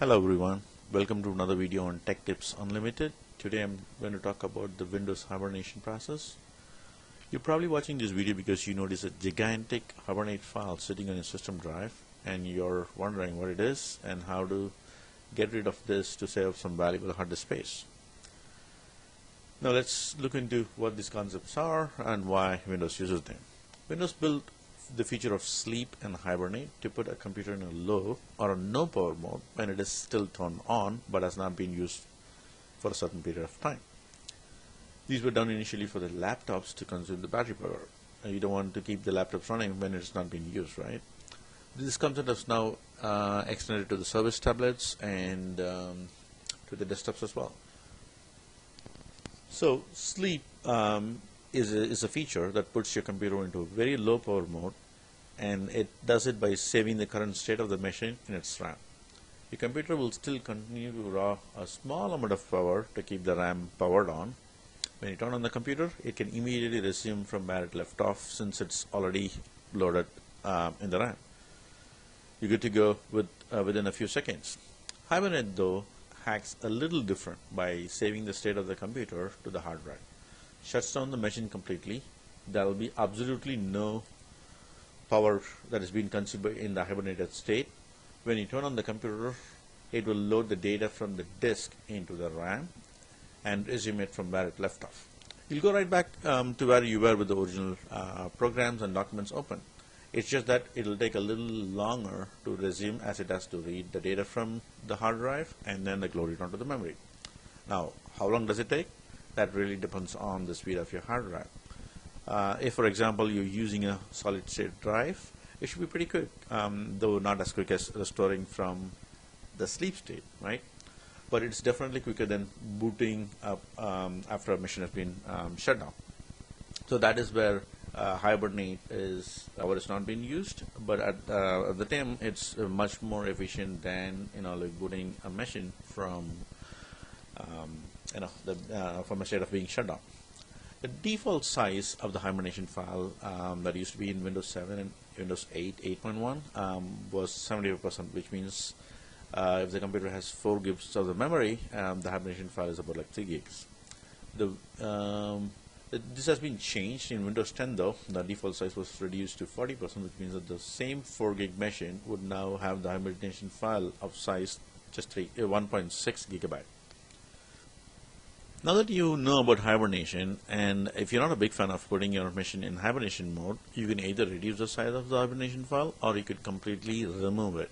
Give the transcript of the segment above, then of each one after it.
Hello everyone, welcome to another video on Tech Tips Unlimited. Today I'm going to talk about the Windows hibernation process. You're probably watching this video because you notice a gigantic Hibernate file sitting on your system drive and you're wondering what it is and how to get rid of this to save some valuable hard disk space. Now let's look into what these concepts are and why Windows uses them. Windows built the feature of sleep and hibernate to put a computer in a low or a no power mode when it is still turned on but has not been used for a certain period of time. These were done initially for the laptops to consume the battery power. You don't want to keep the laptops running when it's not being used, right? This concept is now extended to the service tablets and to the desktops as well. So sleep is a feature that puts your computer into a very low power mode, and it does it by saving the current state of the machine in its RAM. Your computer will still continue to draw a small amount of power to keep the RAM powered on. When you turn on the computer, it can immediately resume from where it left off since it's already loaded in the RAM. You're good to go within a few seconds. Hibernate, though, hacks a little different by saving the state of the computer to the hard drive. Shuts down the machine completely. There will be absolutely no power that is being consumed in the hibernated state. When you turn on the computer, it will load the data from the disk into the RAM and resume it from where it left off. You'll go right back to where you were with the original programs and documents open. It's just that it will take a little longer to resume as it has to read the data from the hard drive and then load it onto the memory. Now, how long does it take? That really depends on the speed of your hard drive. If, for example, you're using a solid-state drive, it should be pretty quick, though not as quick as restoring from the sleep state, right? But it's definitely quicker than booting up after a machine has been shut down. So that is where Hibernate is what is not being used, but at the time it's much more efficient than like booting a machine from from a state of being shut down. The default size of the hibernation file that used to be in Windows 7 and Windows 8 8.1 was 75%, which means if the computer has 4 gigs of the memory, the hibernation file is about like 3 gigs. This has been changed in Windows 10, though. The default size was reduced to 40%, which means that the same 4 gig machine would now have the hibernation file of size just 1.6 gigabyte. Now that you know about hibernation, and if you're not a big fan of putting your machine in hibernation mode, you can either reduce the size of the hibernation file or you could completely remove it.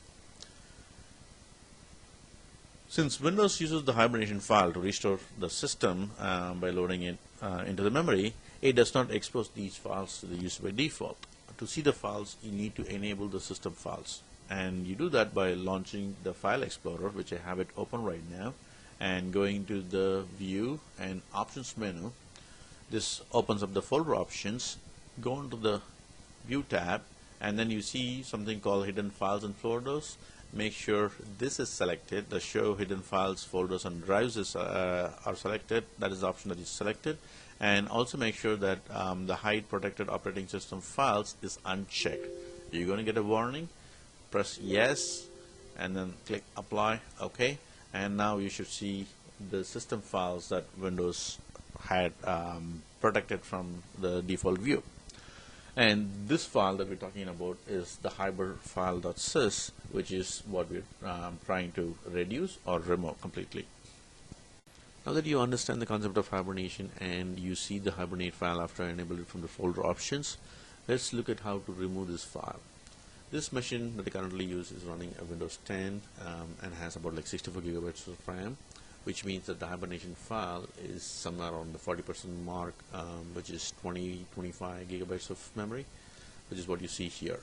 Since Windows uses the hibernation file to restore the system by loading it into the memory, it does not expose these files to the user by default. To see the files, you need to enable the system files, and you do that by launching the File Explorer, which I have it open right now, and going to the View and Options menu. This opens up the folder options. Go into the View tab, and then you see something called Hidden Files and Folders. Make sure this is selected. The Show Hidden Files, Folders, and Drives are selected. That is the option that is selected. And also make sure that the Hide Protected Operating System Files is unchecked. You're going to get a warning. Press Yes, and then click Apply. OK. And now you should see the system files that Windows had protected from the default view. And this file that we're talking about is the hiberfile.sys, which is what we're trying to reduce or remove completely. Now that you understand the concept of hibernation and you see the hibernate file after I enable it from the folder options, let's look at how to remove this file. This machine that I currently use is running a Windows 10 and has about like 64 gigabytes of RAM, which means that the hibernation file is somewhere around the 40% mark, which is 20-25 gigabytes of memory, which is what you see here.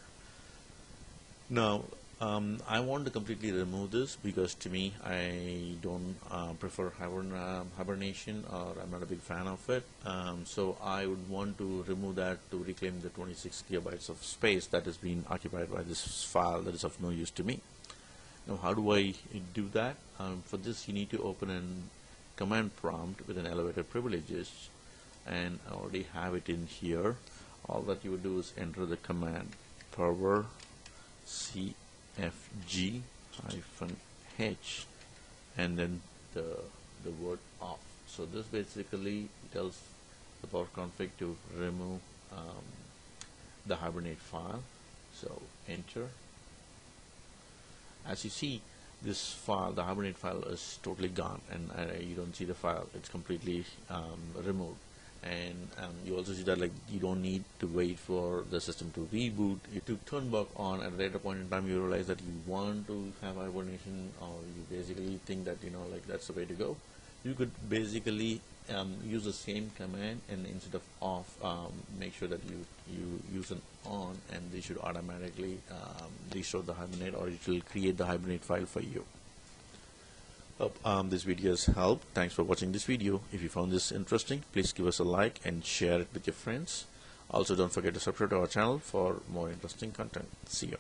Now, I want to completely remove this because to me, I don't prefer hibernation, or I'm not a big fan of it. So I would want to remove that to reclaim the 26 gigabytes of space that is being occupied by this file that is of no use to me. Now, how do I do that? For this, you need to open a command prompt with an elevated privileges, and I already have it in here. All that you would do is enter the command power cfg H and then the word off. So this basically tells the power config to remove the Hibernate file. So enter. As you see, this file, the Hibernate file, is totally gone, and you don't see the file. It's completely removed. And you also see that like you don't need to wait for the system to reboot. To turn back on at a later point in time, you realize that you want to have hibernation, or you basically think that like that's the way to go. You could basically use the same command, and instead of off, make sure that you use an on, and they should automatically restore the Hibernate, or it will create the Hibernate file for you. Hope this video has helped. Thanks for watching this video. If you found this interesting, please give us a like and share it with your friends. Also, don't forget to subscribe to our channel for more interesting content. See you.